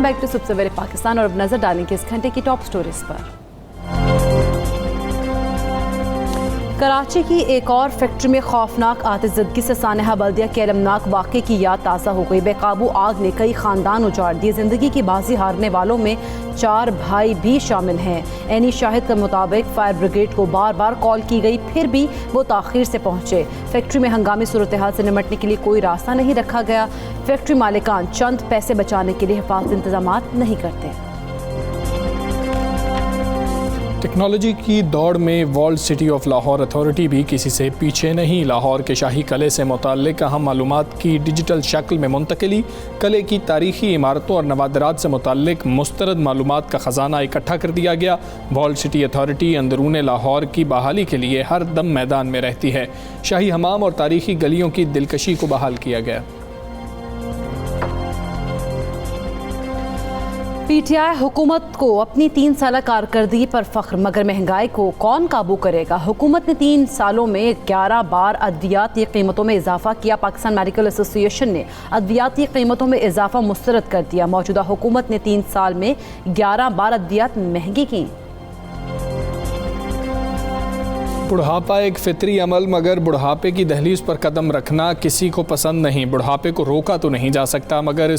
Welcome back to सबसे सवेरे पाकिस्तान और अब नजर डालेंगे इस घंटे की टॉप स्टोरीज पर। कराची की एक और फैक्ट्री में खौफनाक आतिशज़दगी से सानहा बल्दिया के अलमनाक वाक़े की याद ताज़ा हो गई। बेकाबू आग ने कई ख़ानदान उजाड़ दिए। ज़िंदगी की बाजी हारने वालों में 4 भाई भी शामिल हैं। एनी शाहिद के मुताबिक फायर ब्रिगेड को बार बार कॉल की गई, फिर भी वो ताख़ीर से पहुंचे। फैक्ट्री में हंगामी सूरत हाल से निमटने के लिए कोई रास्ता नहीं रखा गया। फैक्ट्री मालिकान चंद पैसे बचाने के लिए हिफाजती इंतजाम नहीं करते। टेक्नोलॉजी की दौड़ में walled city of Lahore authority भी किसी से पीछे नहीं। लाहौर के शाही किले से मुताल्लिक अहम मालूमात की डिजिटल शक्ल में मुंतकिली, किले की तारीखी इमारतों और नवादरात से मुताल्लिक मुस्तरद मालूमात का ख़जाना इकट्ठा कर दिया गया। वॉल्ड सिटी अथॉरिटी अंदरून लाहौर की बहाली के लिए हर दम मैदान में रहती है। शाही हमाम और तारीखी गलियों की दिलकशी को बहाल किया गया। पीटीआई हुकूमत को अपनी 3 साल कारकर्दगी पर फ़ख्र, मगर महंगाई को कौन काबू करेगा। हुकूमत ने 3 सालों में 11 बार अद्वियाती कीमतों में इजाफा किया। पाकिस्तान मेडिकल एसोसिएशन ने अद्वियाती कीमतों में इजाफा मुस्तरद कर दिया। मौजूदा हुकूमत ने 3 साल में 11 बार अद्वियात महंगी की। बुढ़ापा एक फितरी अमल, मगर बुढ़ापे की दहलीज पर कदम रखना किसी को पसंद नहीं। बुढ़ापे को रोका तो नहीं जा सकता, मगर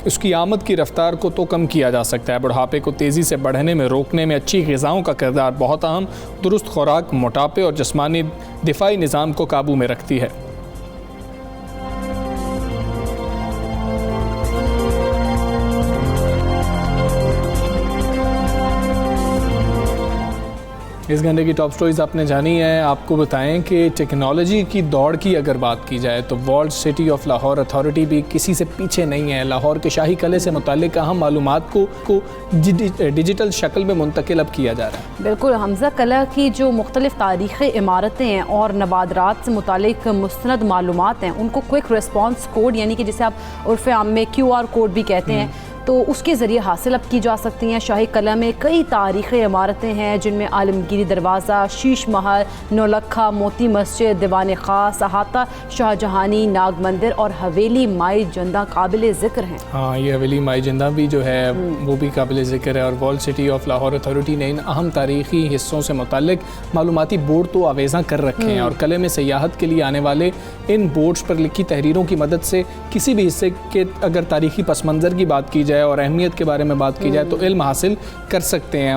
उसकी आमद की रफ्तार को तो कम किया जा सकता है। बुढ़ापे को तेज़ी से बढ़ने में रोकने में अच्छी ग़िज़ाओं का किरदार बहुत अहम। दुरुस्त खुराक मोटापे और जिस्मानी दिफाई निज़ाम को काबू में रखती है। इस घंटे की टॉप स्टोरीज आपने जानी है। आपको बताएं कि टेक्नोलॉजी की दौड़ की अगर बात की जाए तो walled city of Lahore authority भी किसी से पीछे नहीं है। लाहौर के शाही किले से मुताल्लिक अहम मालूमात को डिजिटल शक्ल में मुंतकिल अब किया जा रहा है। बिल्कुल, हमजा किला की जो मुख्तलिफ तारीख़ी इमारतें हैं और नवादरात से मुताल्लिक मुस्तनद मालूमात हैं, उनको क्विक रिस्पॉन्स कोड यानी कि जिसे आप उर्फ़ आम में QR कोड भी कहते हैं, तो उसके ज़रिए हासिल अब की जा सकती हैं। शाही किला में कई तारीख़ी इमारतें हैं जिनमें आलमगीरी दरवाज़ा, शीश महल, नौलखा, मोती मस्जिद, दीवान ख़ास, अहाता शाहजहानी, नाग मंदिर और हवेली माई जिंदा काबिल ज़िक्र हैं। हाँ, ये हवेली माई जिंदा भी जो है वो भी काबिल ज़िक्र है। और walled city of Lahore authority ने इन अहम तारीख़ी हिस्सों से मुताल्लिक मालूमाती बोर्ड तो आवेज़ा कर रखे हैं और किले में सयाहत के लिए आने वाले इन बोर्ड्स पर लिखी तहरीरों की मदद से किसी भी हिस्से के अगर तारीख़ी पस मंज़र की बात की जाए और अहमियत के बारे में बात की जाए तो इल्म हासिल कर सकते हैं,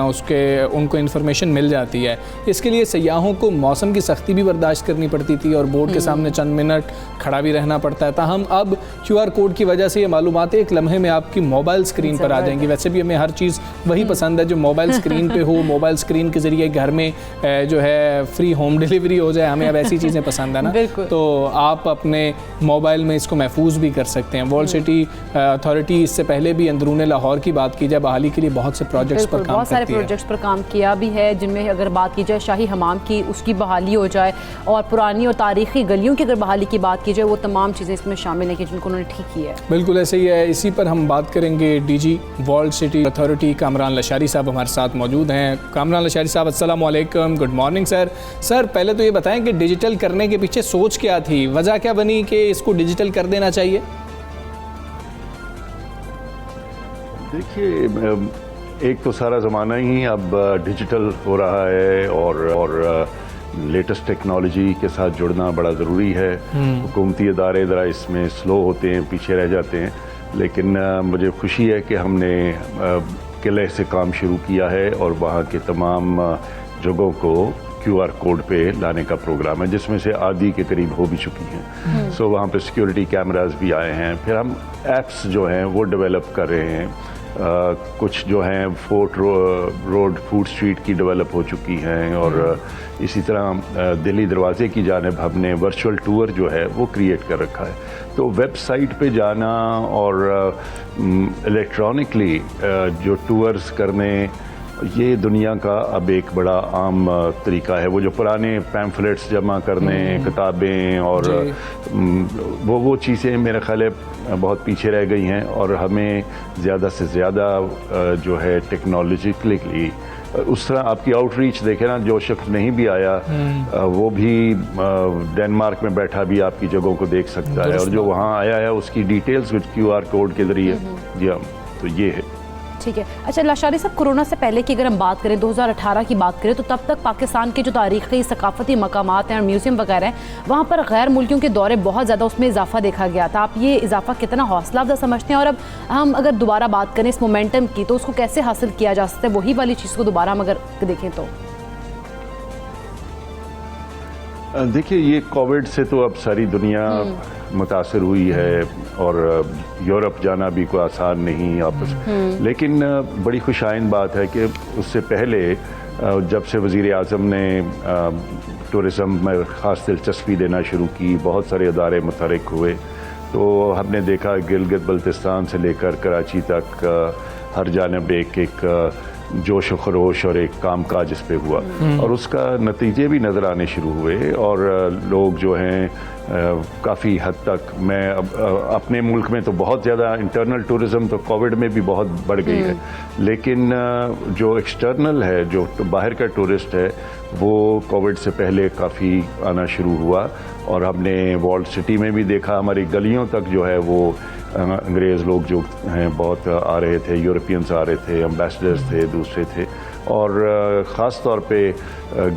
उनको इन्फॉर्मेशन मिल जाती है। इसके लिए सयाहों को मौसम की सख्ती भी बर्दाश्त करनी पड़ती थी और बोर्ड के सामने चंद मिनट खड़ा भी रहना पड़ता है। ताहम अब QR कोड की वजह से ये मालूमात एक लम्हे में आपकी मोबाइल स्क्रीन पर आ जाएंगी। वैसे भी हमें हर चीज़ वही पसंद है जो मोबाइल स्क्रीन पे हो, मोबाइल स्क्रीन के ज़रिए घर में जो है फ्री होम डिलीवरी हो जाए। हमें अब ऐसी चीज़ें पसंद है ना, तो आप अपने मोबाइल में इसको महफूज भी कर सकते हैं। वॉल्ड सिटी अथॉरिटी इससे पहले भी अंदरून लाहौर की बात की जाए बहाली के लिए बहुत से प्रोजेक्ट्स पर काम करती है। बहुत सारे प्रोजेक्ट्स पर काम किया भी है, जिनमें अगर बात की जाए शाही हमाम की, उसकी बहाली हो जाए और पुरानी और तारीखी गलियों की अगर बहाली की बात की जाए, वो तमाम चीज़ें इसमें शामिल हैं कि जिनको उन्होंने ठीक की है। बिल्कुल ऐसे ही है। इसी पर हम बात करेंगे। DG walled city authority Kamran Lashari sahab हमारे साथ मौजूद हैं। कामरान लशारी साहब, अस्सलाम वालेकुम, गुड मॉर्निंग सर। सर, पहले तो ये बताएं कि डिजिटल करने के पीछे सोच क्या थी, वजह क्या बनी कि इसको डिजिटल कर देना चाहिए? देखिए, एक तो सारा ज़माना ही अब डिजिटल हो रहा है और लेटेस्ट टेक्नोलॉजी के साथ जुड़ना बड़ा ज़रूरी है। हुकूमती इदारे ज़रा इसमें स्लो होते हैं, पीछे रह जाते हैं, लेकिन मुझे खुशी है कि हमने किले से काम शुरू किया है और वहाँ के तमाम जगहों को QR कोड पे लाने का प्रोग्राम है, जिसमें से आधी के करीब हो भी चुकी हैं। सो वहाँ पे सिक्योरिटी कैमरास भी आए हैं। फिर हम एप्स जो हैं वो डेवलप कर रहे हैं। कुछ जो हैं फोर्ट रोड फूड स्ट्रीट की डेवलप हो चुकी हैं और इसी तरह दिल्ली दरवाज़े की जानिब हमने वर्चुअल टूर जो है वो क्रिएट कर रखा है। तो वेबसाइट पे जाना और इलेक्ट्रॉनिकली जो टूर्स करने, ये दुनिया का अब एक बड़ा आम तरीका है। वो जो पुराने पैम्फलेट्स जमा करने, किताबें और वो चीज़ें मेरे ख्याल है बहुत पीछे रह गई हैं और हमें ज़्यादा से ज़्यादा जो है टेक्नोलॉजिकली उस तरह आपकी आउटरीच देखे ना, जो शख्स नहीं भी आया वो भी डेनमार्क में बैठा भी आपकी जगहों को देख सकता है और जो वहाँ आया है उसकी डिटेल्स कुछ QR कोड के ज़रिए। जी हाँ, तो ये है। ठीक है। अच्छा लाशारी साहब, कोरोना से पहले की अगर हम बात करें, 2018 की बात करें, तो तब तक पाकिस्तान के जो तारीख़ी सकाफ़ती मकामात हैं और म्यूज़ियम वगैरह हैं, वहाँ पर गैर मुल्कियों के दौरे बहुत ज़्यादा उसमें इजाफा देखा गया था। आप ये इजाफा कितना हौसला अफजा समझते हैं? और अब हम अगर दोबारा बात करें इस मोमेंटम की, तो उसको कैसे हासिल किया जा सकता है? वही वाली चीज़ को दोबारा हम अगर देखें तो देखिए, ये कोविड से तो अब सारी दुनिया मुतासर हुई है और यूरोप जाना भी कोई आसान नहीं आपस, लेकिन बड़ी खुशाइन बात है कि उससे पहले जब से वज़ीर आज़म ने टूरिज़म में ख़ास दिलचस्पी देना शुरू की, बहुत सारे अदारे मुतहरिक हुए, तो हमने देखा गिलगित बल्तिस्तान से लेकर कराची तक हर जानब एक जोश व खरोश और एक काम काज इस पे हुआ और उसका नतीजे भी नज़र आने शुरू हुए और लोग जो हैं काफ़ी हद तक, मैं अपने मुल्क में तो बहुत ज़्यादा इंटरनल टूरिज़म तो कोविड में भी बहुत बढ़ गई है, लेकिन जो एक्सटर्नल है, जो बाहर का टूरिस्ट है, वो कोविड से पहले काफ़ी आना शुरू हुआ और हमने वॉल्ड सिटी में भी देखा, हमारी गलियों तक जो है वो अंग्रेज़ लोग जो हैं बहुत आ रहे थे, यूरोपियंस आ रहे थे, एम्बेसडर्स थे, दूसरे थे और ख़ास तौर पे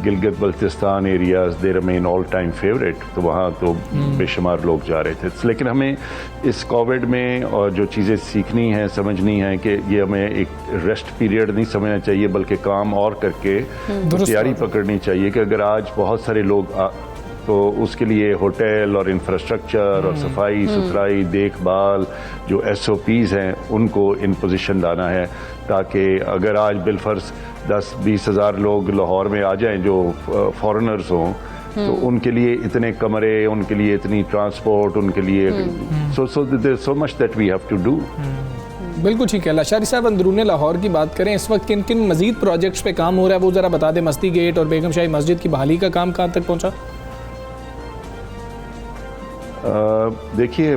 गिलगित बल्तिस्तान एरियाज़ दे रमेन ऑल टाइम फेवरेट, तो वहाँ तो बेशुमार लोग जा रहे थे। लेकिन हमें इस कोविड में और जो चीज़ें सीखनी हैं, समझनी हैं कि ये हमें एक रेस्ट पीरियड नहीं समझना चाहिए, बल्कि काम और करके तैयारी पकड़नी चाहिए कि अगर आज बहुत सारे लोग तो उसके लिए होटल और इंफ्रास्ट्रक्चर और सफाई सुथराई देखभाल जो SOPs हैं उनको इन पोजीशन लाना है, ताकि अगर आज बिलफर्ज 10-20 हज़ार लोग लाहौर में आ जाएं जो फॉरेनर्स हों, तो उनके लिए इतने कमरे, उनके लिए इतनी ट्रांसपोर्ट, उनके लिए so much that we have to do. बिल्कुल ठीक है। लाशारी साहब, अंदरूनी लाहौर की बात करें, इस वक्त किन किन मजीद प्रोजेक्ट्स पे काम हो रहा है वो ज़रा बता दें। मस्ती गेट और बेगम शाही मस्जिद की बहाली का काम कहाँ तक पहुँचा? देखिए,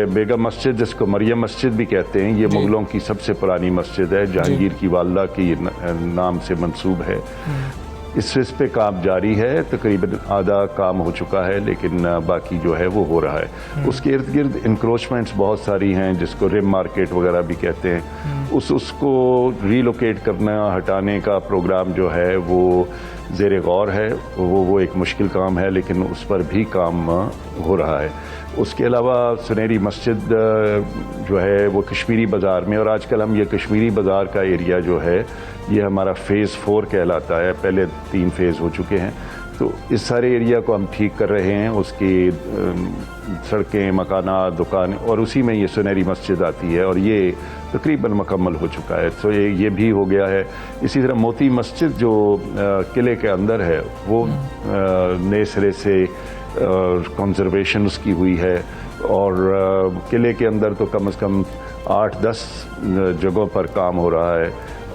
बेगम मस्जिद, जिसको मरियम मस्जिद भी कहते हैं, ये मुगलों की सबसे पुरानी मस्जिद है, जहांगीर की वालदा की नाम से मंसूब है। इस पे काम जारी है, तकरीबन आधा काम हो चुका है, लेकिन बाकी जो है वो हो रहा है। उसके इर्द गिर्द इंक्रोचमेंट्स बहुत सारी हैं, जिसको रिम मार्केट वगैरह भी कहते हैं, उसको रीलोकेट करना, हटाने का प्रोग्राम जो है वो ज़ेर गौर है। वो एक मुश्किल काम है, लेकिन उस पर भी काम हो रहा है। उसके अलावा सुनहरी मस्जिद जो है वो कश्मीरी बाज़ार में, और आजकल हम ये कश्मीरी बाज़ार का एरिया जो है ये हमारा फ़ेज़ 4 कहलाता है, पहले 3 फेज़ हो चुके हैं, तो इस सारे एरिया को हम ठीक कर रहे हैं, उसकी सड़कें, मकानात, दुकान, और उसी में ये सुनहरी मस्जिद आती है और ये तकरीबन मुकम्मल हो चुका है, तो ये भी हो गया है। इसी तरह मोती मस्जिद जो किले के अंदर है वो नए सिरे से कंजर्वेशन उसकी हुई है और किले के अंदर तो कम से कम 8-10 जगहों पर काम हो रहा है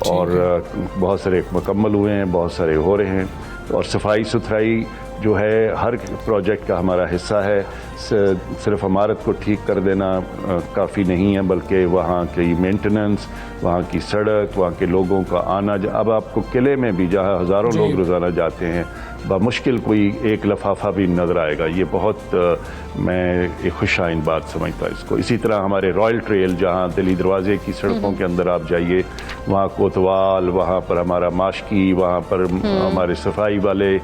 और बहुत सारे मुकम्मल हुए हैं, बहुत सारे हो रहे हैं। और सफाई सुथराई जो है हर प्रोजेक्ट का हमारा हिस्सा है। सिर्फ इमारत को ठीक कर देना काफ़ी नहीं है, बल्कि वहाँ की मेंटेनेंस, वहाँ की सड़क, वहाँ के लोगों का आना। अब आपको किले में भी जहाँ हज़ारों लोग रोज़ाना जाते हैं, बामुश्किल कोई एक लफाफा भी नज़र आएगा। ये बहुत मैं एक खुशाइन बात समझता इसको। इसी तरह हमारे रॉयल ट्रेल, जहाँ दिल्ली दरवाज़े की सड़कों के अंदर आप जाइए, वहाँ कोतवाल, वहाँ पर हमारा माशकी, वहाँ पर हमारे सफाई वाले,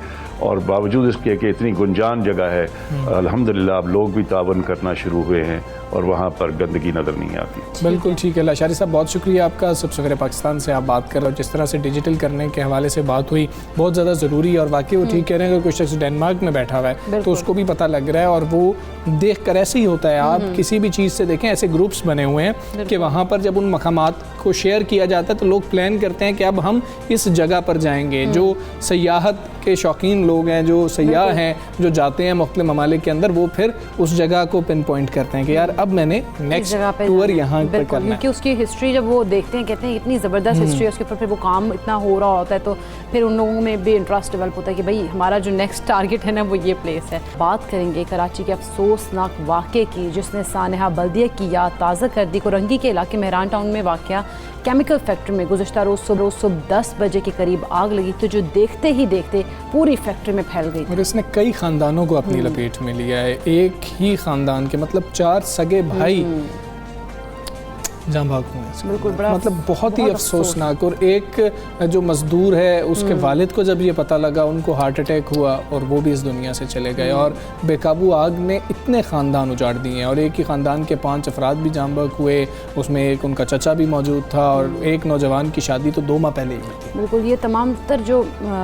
और बावजूद इसके कि इतनी गुंजान जगह है, अल्हम्दुलिल्लाह अब लोग भी तावन करना शुरू हुए हैं और वहाँ पर गंदगी नज़र नहीं आती। बिल्कुल ठीक है। लाशारी साहब, बहुत शुक्रिया आपका। सबसे पहले पाकिस्तान से आप बात कर रहे हो, जिस तरह से डिजिटल करने के हवाले से बात हुई, बहुत ज़्यादा ज़रूरी है। और वाकई वो ठीक कह रहे हैं, अगर कुछ शख्स डेनमार्क में बैठा हुआ है तो उसको भी पता लग रहा है, और वो देख कर ऐसे ही होता है। आप किसी भी चीज़ से देखें, ऐसे ग्रुप्स बने हुए हैं कि वहाँ पर जब उन मकामात को शेयर किया जाता है तो लोग प्लान करते हैं कि अब हम इस जगह पर जाएंगे। जो सयाहत के शौकीन लोग हैं, जो सयाह हैं, जो जाते हैं मुख्तलिफ ममालिक के अंदर, वो फिर उस जगह को पिन पॉइंट करते हैं कि यार अब मैंने नेक्स्ट टूर यहाँ पर करना है। क्योंकि उसकी हिस्ट्री जब वो देखते हैं, कहते हैं इतनी ज़बरदस्त हिस्ट्री है उसके ऊपर, फिर वो काम इतना हो रहा होता है, तो फिर उन लोगों में भी इंटरेस्ट डेवलप होता है कि भाई हमारा जो नेक्स्ट टारगेट है ना वो ये प्लेस है। बात करेंगे कराची के अफसोसनाक वाक़े की, जिसने सानहा बल्दिया की याद ताज़ा कर दी। कोरंगी के इलाके मेहरान टाउन में वाक़या केमिकल फैक्ट्री में गुज़श्ता रोज़ सुबह 10 बजे के करीब आग लगी, तो जो देखते ही देखते पूरी फैक्ट्री में फैल गई और इसने कई ख़ानदानों को अपनी लपेट में लिया है। एक ही ख़ानदान के मतलब 4 सगे भाई जहाँ भाग हुए हैं। बिल्कुल, बड़ा मतलब बहुत ही बहुत अफसोसनाक। और एक जो मज़दूर है उसके वालिद को जब ये पता लगा, उनको हार्ट अटैक हुआ और वो भी इस दुनिया से चले गए। और बेकाबू आग ने इतने ख़ानदान उजाड़ दिए हैं, और एक ही ख़ानदान के 5 अफराद भी जाँ बहक हुए। उसमें एक उनका चचा भी मौजूद था, और एक नौजवान की शादी तो 2 माह पहले ही हुई थी। बिल्कुल, ये तमाम तर जो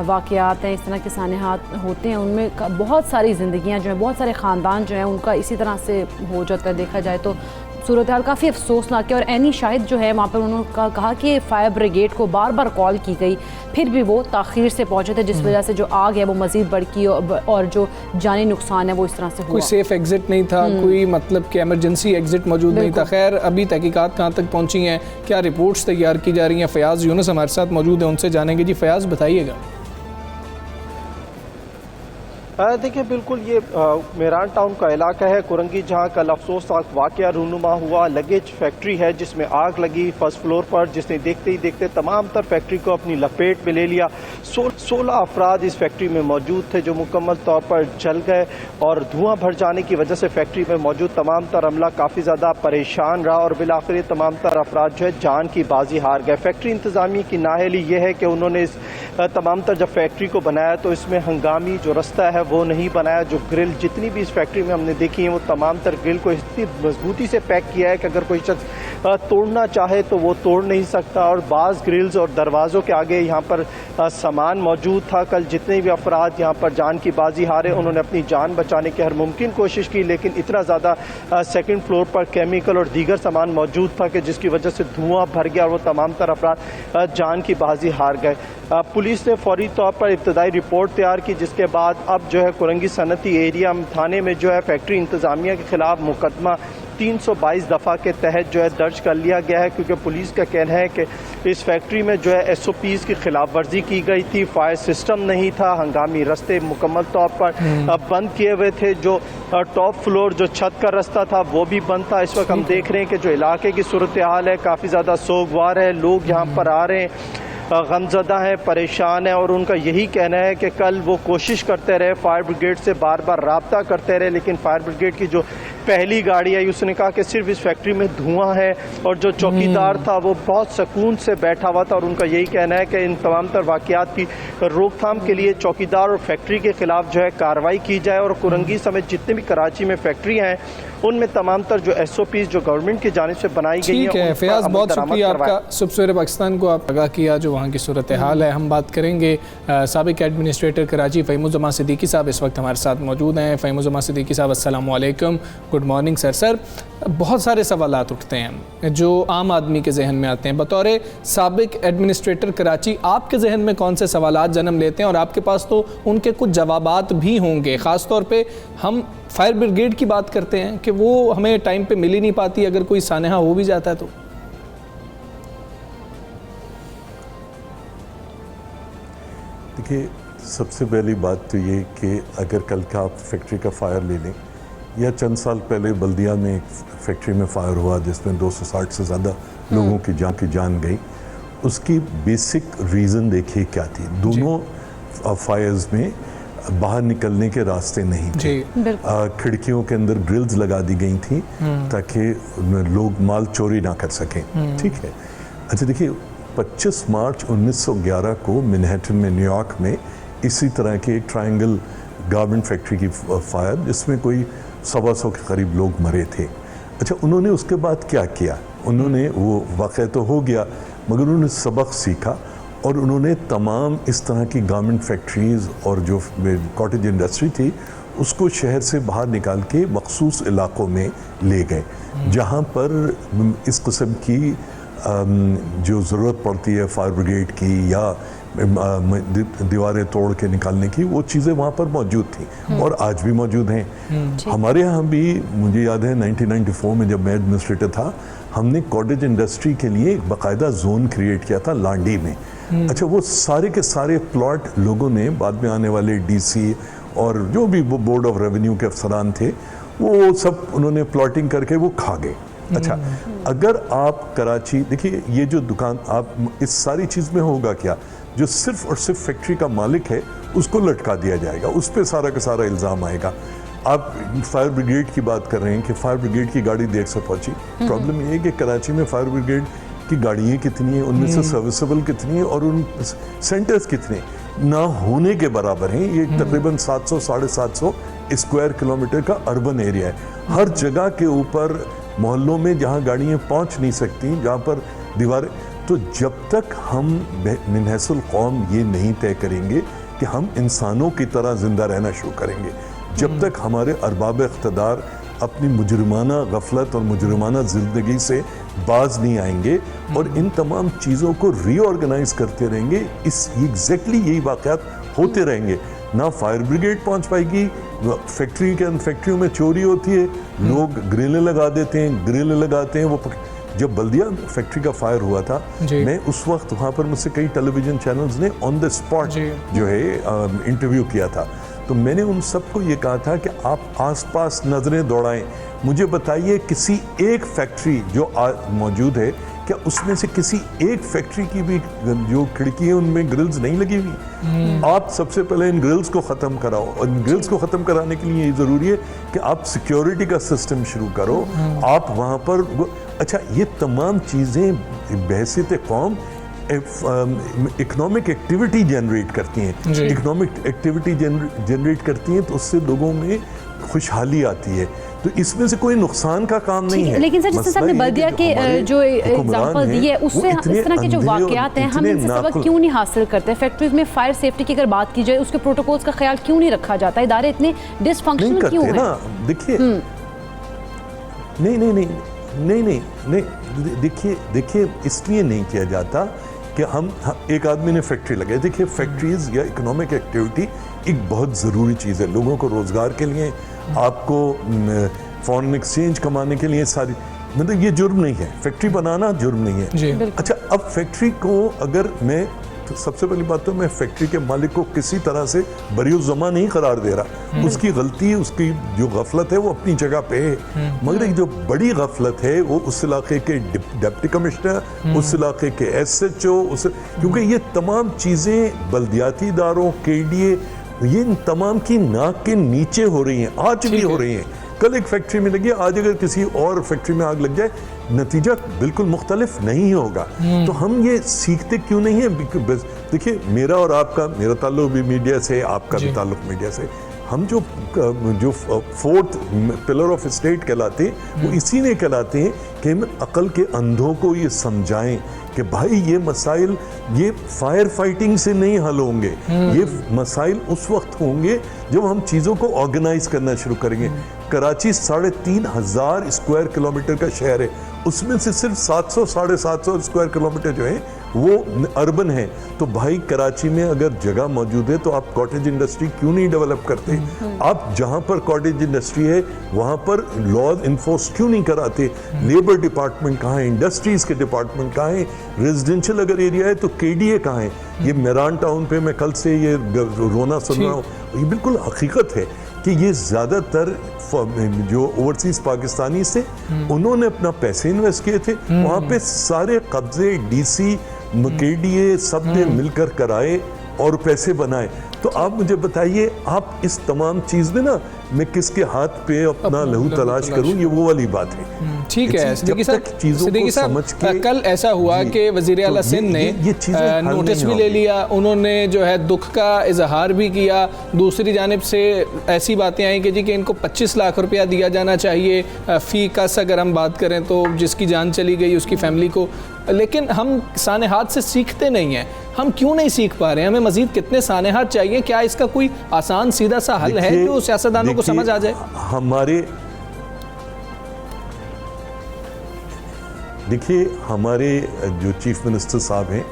वाक़यात हैं, इस तरह के सानेहात होते हैं, उनमें बहुत सारी ज़िंदगियाँ जो हैं, बहुत सारे ख़ानदान जो हैं, उनका इसी तरह से हो जाता है। देखा जाए तो सूरत हाल काफ़ी अफसोसनाक है। और एनी शाहिद जो है वहाँ पर उन्होंने कहा कि फायर ब्रिगेड को बार बार कॉल की गई, फिर भी वो ताख़ीर से पहुँचे थे, जिस वजह से जो आग है वो मज़ीद बढ़ी और जो जानी नुकसान है वो इस तरह से हुआ। कोई सेफ़ एग्ज़िट नहीं था, कोई मतलब कि एमरजेंसी एग्ज़िट मौजूद नहीं था। खैर, अभी तहकीकात कहाँ तक पहुँची हैं, क्या रिपोर्ट्स तैयार की जा रही हैं? फ़याज़ यूनुस हमारे साथ मौजूद है, उनसे जानेंगे। जी फ़याज़, बताइएगा। देखिए, बिल्कुल ये मेरान टाउन का इलाका है कुरंगी, जहां कल अफसोसनाक वाक़या रूनुमा हुआ। लगेज फैक्ट्री है जिसमें आग लगी फर्स्ट फ्लोर पर, जिसने देखते ही देखते तमाम तर फैक्ट्री को अपनी लपेट में ले लिया। 16 अफराद इस फैक्ट्री में मौजूद थे जो मुकम्मल तौर पर जल गए, और धुआं भर जाने की वजह से फैक्ट्री में मौजूद तमाम तर अमला काफ़ी ज़्यादा परेशान रहा, और बिलाखिर ये तमाम तर अफराद जो है जान की बाजी हार गए। फैक्ट्री इंतज़ामिया की नाअहली ये है कि उन्होंने इस तमाम तर जब फैक्ट्री को बनाया तो इसमें हंगामी जो रास्ता है वो नहीं बनाया। जो ग्रिल जितनी भी इस फैक्ट्री में हमने देखी है, वो तमाम तर ग्रिल को इतनी मजबूती से पैक किया है कि अगर कोई शख्स तोड़ना चाहे तो वो तोड़ नहीं सकता। और बाज़ ग्रिल्स और दरवाज़ों के आगे यहाँ पर सामान मौजूद था। कल जितने भी अफराद यहाँ पर जान की बाजी हारे, उन्होंने अपनी जान बचाने की हर मुमकिन कोशिश की, लेकिन इतना ज़्यादा सेकंड फ्लोर पर केमिकल और दीगर सामान मौजूद था कि जिसकी वजह से धुआं भर गया, और वो तमाम तर अफराद जान की बाजी हार गए। पुलिस ने फौरी तौर पर इब्तदाई रिपोर्ट तैयार की, जिसके बाद अब जो है कुरंगी सनती एरिया थाने में जो है फैक्ट्री इंतज़ामिया के खिलाफ मुकदमा 322 दफ़ा के तहत जो है दर्ज कर लिया गया है, क्योंकि पुलिस का कहना है कि इस फैक्ट्री में जो है SOPs की खिलाफ वर्जी की गई थी, फायर सिस्टम नहीं था, हंगामी रास्ते मुकम्मल तौर पर बंद किए हुए थे। जो टॉप फ्लोर जो छत का रास्ता था वो भी बंद था। इस वक्त हम देख रहे हैं कि जो इलाके की सूरत हाल है काफ़ी ज़्यादा सोगवार है, लोग यहाँ पर आ रहे हैं, गमज़दा हैं, परेशान हैं, और उनका यही कहना है कि कल वो कोशिश करते रहे, फायर ब्रिगेड से बार बार राब्ता करते रहे, लेकिन फायर ब्रिगेड की जो पहली गाड़ी आई उसने कहा कि सिर्फ इस फैक्ट्री में धुआं है, और जो चौकीदार था वो बहुत सुकून से बैठा हुआ था। और उनका यही कहना है कि इन तमाम तर वाक़यात की रोकथाम के लिए चौकीदार और फैक्ट्री के खिलाफ जो है कार्रवाई की जाए, और कुरंगी समेत जितने भी कराची में फैक्ट्री हैं उनमें तमाम तर जो SOPs जो गवर्नमेंट की जानिब से बनाई गई ठीक है। फ़याज़, बहुत शुक्रिया आपका। सुबह सवेरे पाकिस्तान को आप आगाह किया जो वहाँ की सूरत हाल है। हम बात करेंगे साबिक एडमिनिस्ट्रेटर कराची फ़हीमुज़्ज़मा सिद्दीकी साहब इस वक्त हमारे साथ मौजूद हैं। फ़हीमुज़्ज़मा सिद्दीकी साहब, अस्सलामु अलैकुम, गुड मॉर्निंग सर। सर, बहुत सारे सवालात उठते हैं जो आम आदमी के जहन में आते हैं। बतौर साबिक एडमिनिस्ट्रेटर कराची, आपके जहन में कौन से सवालात जन्म लेते हैं? और आपके पास तो उनके कुछ जवाबात भी होंगे। ख़ास तौर पे हम फायर ब्रिगेड की बात करते हैं कि वो हमें टाइम पे मिल ही नहीं पाती, अगर कोई सानेहा हो भी जाता है तो। देखिए, सबसे पहली बात तो ये कि अगर कल का आप फैक्ट्री का फायर ले लें, या चंद साल पहले बल्दिया में एक फैक्ट्री में फायर हुआ जिसमें 260 से ज़्यादा लोगों की जान गई, उसकी बेसिक रीज़न देखिए क्या थी। दोनों फायर्स में बाहर निकलने के रास्ते नहीं थे। खिड़कियों के अंदर ग्रिल्स लगा दी गई थी ताकि लोग माल चोरी ना कर सकें। ठीक है। अच्छा, देखिए, 25 मार्च 1911 को मैनहट्टन में, न्यूयॉर्क में इसी तरह के एक ट्रायंगल गारमेंट फैक्ट्री की फायर, जिसमें कोई 125 के करीब लोग मरे थे। अच्छा, उन्होंने उसके बाद क्या किया? उन्होंने, वो वाक़या तो हो गया, मगर उन्होंने सबक सीखा, और उन्होंने तमाम इस तरह की गारमेंट फैक्ट्रीज़ और जो कॉटेज इंडस्ट्री थी उसको शहर से बाहर निकाल के मखसूस इलाकों में ले गए, जहाँ पर इस किस्म की जो ज़रूरत पड़ती है फायर ब्रिगेड की या दीवारें तोड़ के निकालने की, वो चीज़ें वहाँ पर मौजूद थी और आज भी मौजूद हैं। हमारे यहाँ भी, मुझे याद है 1994 में जब मैं एडमिनिस्ट्रेटर था, हमने कॉटेज इंडस्ट्री के लिए एक बाकायदा जोन क्रिएट किया था लांडी में। अच्छा, वो सारे के सारे प्लॉट लोगों ने, बाद में आने वाले DC और जो भी वो बोर्ड ऑफ रेवेन्यू के अफसरान थे, वो सब उन्होंने प्लॉटिंग करके वो खा गए। अच्छा, अगर आप कराची, देखिए ये जो दुकान, आप इस सारी चीज़ में होगा क्या, जो सिर्फ और सिर्फ फैक्ट्री का मालिक है उसको लटका दिया जाएगा, उस पर सारा का सारा इल्ज़ाम आएगा। आप फायर ब्रिगेड की बात कर रहे हैं कि फायर ब्रिगेड की गाड़ी देर से पहुंची। प्रॉब्लम ये है कि कराची में फायर ब्रिगेड की गाड़ियाँ कितनी हैं, उनमें से सर्विसेबल कितनी है और उन सेंटर्स कितने ना होने के बराबर हैं। ये तकरीबन 700-750 स्क्वायर किलोमीटर का अर्बन एरिया है। हर जगह के ऊपर मोहल्लों में जहाँ गाड़ियाँ पहुँच नहीं सकती, जहाँ पर दीवारें, तो जब तक हम मिनहसुल कौम ये नहीं तय करेंगे कि हम इंसानों की तरह ज़िंदा रहना शुरू करेंगे, जब तक हमारे अरबाब इख्तदार अपनी मुजरिमाना गफलत और मुजरिमाना ज़िंदगी से बाज नहीं आएंगे और इन तमाम चीज़ों को रीऑर्गेनाइज करते रहेंगे, इस एग्जैक्टली यही वाक़यात होते रहेंगे। ना फायर ब्रिगेड पहुंच पाएगी, फैक्ट्रियों में चोरी होती है, लोग ग्रिलें लगा देते हैं, ग्रिल लगाते हैं। वो जब बल्दिया फैक्ट्री का फायर हुआ था, मैं उस वक्त वहाँ पर मुझसे कई टेलीविज़न चैनल्स ने ऑन द स्पॉट जो है इंटरव्यू किया था, तो मैंने उन सबको ये कहा था कि आप आसपास नज़रें दौड़ाएं, मुझे बताइए किसी एक फैक्ट्री जो मौजूद है, क्या उसमें से किसी एक फैक्ट्री की भी जो खिड़की है उनमें ग्रिल्स नहीं लगी हुई? आप सबसे पहले इन ग्रिल्स को ख़त्म कराओ, और इन ग्रिल्स को ख़त्म कराने के लिए ये ज़रूरी है कि आप सिक्योरिटी का सिस्टम शुरू करो। आप वहाँ पर अच्छा, ये तमाम चीज़ें बहसियत कौम इकोनॉमिक एक्टिविटी जनरेट करती हैं, इकोनॉमिक एक्टिविटी जनरेट करती हैं, तो उससे लोगों में खुशहाली आती है, तो इसमें से कोई नुकसान का काम नहीं है। लेकिन सर, जिस आपने बल्दिया के जो एग्जांपल दिए, उससे इस तरह के जो वाकयात हैं, हम इनसे सबक क्यों नहीं हासिल करते? फैक्ट्रीज में फायर सेफ्टी की अगर बात की जाए, उसके प्रोटोकॉल्स का ख्याल क्यों नहीं रखा जाता? इदारे इतने डिसफंक्शनल क्यों हैं? देखिए, नहीं, देखिए इसलिए नहीं किया जाता कि हम एक आदमी ने फैक्ट्री लगाई। देखिए, फैक्ट्रीज या इकोनॉमिक एक्टिविटी एक बहुत ज़रूरी चीज़ है लोगों को रोज़गार के लिए, आपको फॉरेन एक्सचेंज कमाने के लिए, सारी, मतलब ये जुर्म नहीं है, फैक्ट्री बनाना जुर्म नहीं है। अच्छा, अब फैक्ट्री को अगर मैं, तो सबसे पहली बात तो मैं फैक्ट्री के मालिक को किसी तरह से बरीउज़्ज़मा नहीं करार दे रहा, उसकी गलती, उसकी जो गफलत है वो अपनी जगह पे है, मगर एक जो बड़ी गफलत है वो उस इलाके के डिप्टी कमिश्नर, उस इलाके के SHO, क्योंकि ये तमाम चीज़ें बल्दियाती इदारों, KDA, ये इन तमाम की नाक के नीचे हो रही हैं, आज भी हो रही हैं। कल एक फैक्ट्री में लगी, आज अगर किसी और फैक्ट्री में आग लग जाए, नतीजा बिल्कुल मुख्तलिफ नहीं होगा। तो हम ये सीखते क्यों नहीं है? देखिए, मेरा और आपका, मेरा ताल्लुक भी मीडिया से, आपका भी ताल्लुक मीडिया से, हम जो फोर्थ पिलर ऑफ स्टेट कहलाते हैं, वो इसीलिए कहलाते हैं कि हम अकल के अंधों को ये समझाएं कि भाई ये मसाइल, ये फायर फाइटिंग से नहीं हल होंगे, ये मसाइल उस वक्त होंगे जब हम चीज़ों को ऑर्गेनाइज करना शुरू करेंगे। कराची 3,500 स्क्वायर किलोमीटर का शहर है, उसमें से सिर्फ 700-750 स्क्वायर किलोमीटर जो है वो अर्बन है। तो भाई, कराची में अगर जगह मौजूद है तो आप कॉटेज इंडस्ट्री क्यों नहीं डेवलप करते? आप जहाँ पर कॉटेज इंडस्ट्री है वहाँ पर लॉ इन्फोर्स क्यों नहीं कराते? लेबर डिपार्टमेंट कहाँ है? इंडस्ट्रीज के डिपार्टमेंट कहाँ है? रेजिडेंशियल अगर एरिया है तो KDA कहाँ है? ये मेरान टाउन पे मैं कल से ये रोना सुन रहा हूँ, ये बिल्कुल हकीकत है कि ये ज़्यादातर जो ओवरसीज़ पाकिस्तानी से, उन्होंने अपना पैसे इन्वेस्ट किए थे, वहाँ पे सारे कब्जे DC, KDA सब ने मिलकर कराए और पैसे बनाए। तो आप मुझे बताइए, आप इस तमाम चीज़ में ना, मैं किसके हाथ पे अपना लहू तलाश करूं, ये वो वाली बात है। ठीक है सिद्दीकी साहब, कल ऐसा हुआ कि वज़ीर आला सिंध ने नोटिस भी ले लिया, उन्होंने जो है दुख का इजहार भी किया, दूसरी जानिब से ऐसी बातें आई कि जी कि इनको 25 लाख रुपया दिया जाना चाहिए फ़ी कस, अगर हम बात करें तो जिसकी जान चली गई उसकी फैमिली को। लेकिन हम सानेहात से सीखते नहीं हैं, हम क्यों नहीं सीख पा रहे हैं? हमें मज़ीद कितने सानेहात चाहिए? क्या इसका कोई आसान सीधा सा हल है जो सियासतदानों को समझ आ जाए? हमारे जो चीफ मिनिस्टर साहब हैं,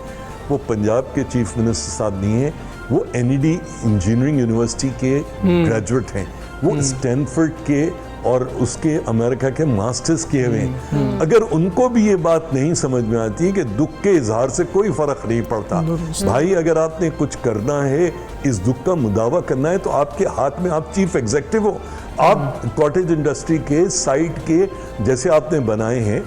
वो पंजाब के चीफ मिनिस्टर साहब नहीं हैं, वो NED इंजीनियरिंग यूनिवर्सिटी के ग्रेजुएट हैं, वो स्टैनफोर्ड के और उसके अमेरिका के मास्टर्स किए हुए हैं। अगर उनको भी ये बात नहीं समझ में आती कि दुख के इजहार से कोई फर्क नहीं पड़ता, भाई अगर आपने कुछ करना है, इस दुख का मुदावा करना है, तो आपके हाथ में, आप चीफ एग्जीक्यूटिव हो, आप कॉटेज इंडस्ट्री के साइट के जैसे आपने बनाए हैं,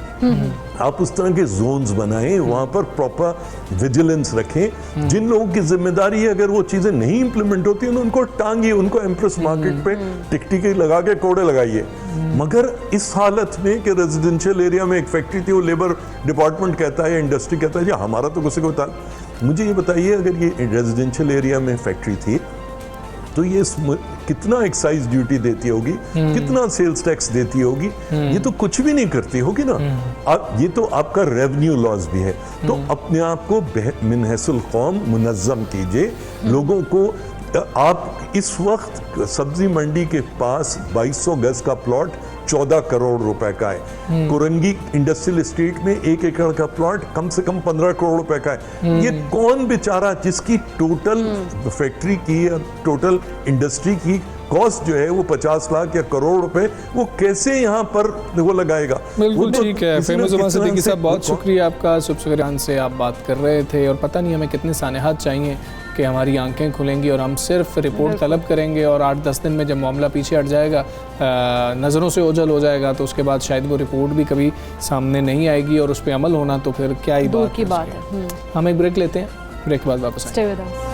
आप उस तरह के जोन्स बनाएं, वहां पर प्रॉपर विजिलेंस रखें। जिन लोगों की जिम्मेदारी है अगर वो चीजें नहीं इंप्लीमेंट होती हैं उनको टांगिए, उनको एम्प्रेस मार्केट पे टिकटिकी लगा के कोड़े लगाइए। मगर इस हालत में कि रेजिडेंशियल एरिया में एक फैक्ट्री थी, वो लेबर डिपार्टमेंट कहता है, इंडस्ट्री कहता है जी हमारा तो किसी को बता। मुझे ये बताइए अगर ये रेजिडेंशियल एरिया में फैक्ट्री थी तो ये कितना एक्साइज ड्यूटी देती होगी, कितना सेल्स टैक्स देती होगी, ये तो कुछ भी नहीं करती होगी ना। ये तो आपका रेवेन्यू लॉस भी है। तो अपने आप को मिन हैसुल कौम मुनज़्ज़म कीजिए। लोगों को आप इस वक्त सब्जी मंडी के पास 2200 गज का प्लॉट 14 करोड़ रुपए का है। कुरंगी इंडस्ट्रियल एस्टेट में 1 एकड़ का प्लॉट कम से कम 15 करोड़ रुपए का है। ये कौन बेचारा जिसकी टोटल फैक्ट्री की या टोटल इंडस्ट्री की कॉस्ट जो है वो 50 लाख या करोड़ रुपए, वो कैसे यहाँ पर वो लगाएगा? बिल्कुल ठीक है। फेमस ज़ुबान सिद्दीकी साहब, बहुत शुक्रिया आपका। सुबह से आप बात कर रहे थे और पता नहीं हमें कितने सानेहात चाहिए कि हमारी आंखें खुलेंगी और हम सिर्फ रिपोर्ट तलब करेंगे और 8-10 दिन में जब मामला पीछे हट जाएगा, नज़रों से ओझल हो जाएगा, तो उसके बाद शायद वो रिपोर्ट भी कभी सामने नहीं आएगी और उस पर अमल होना तो फिर क्या ही बात है। हम एक ब्रेक लेते हैं, ब्रेक के बाद वापस आएंगे।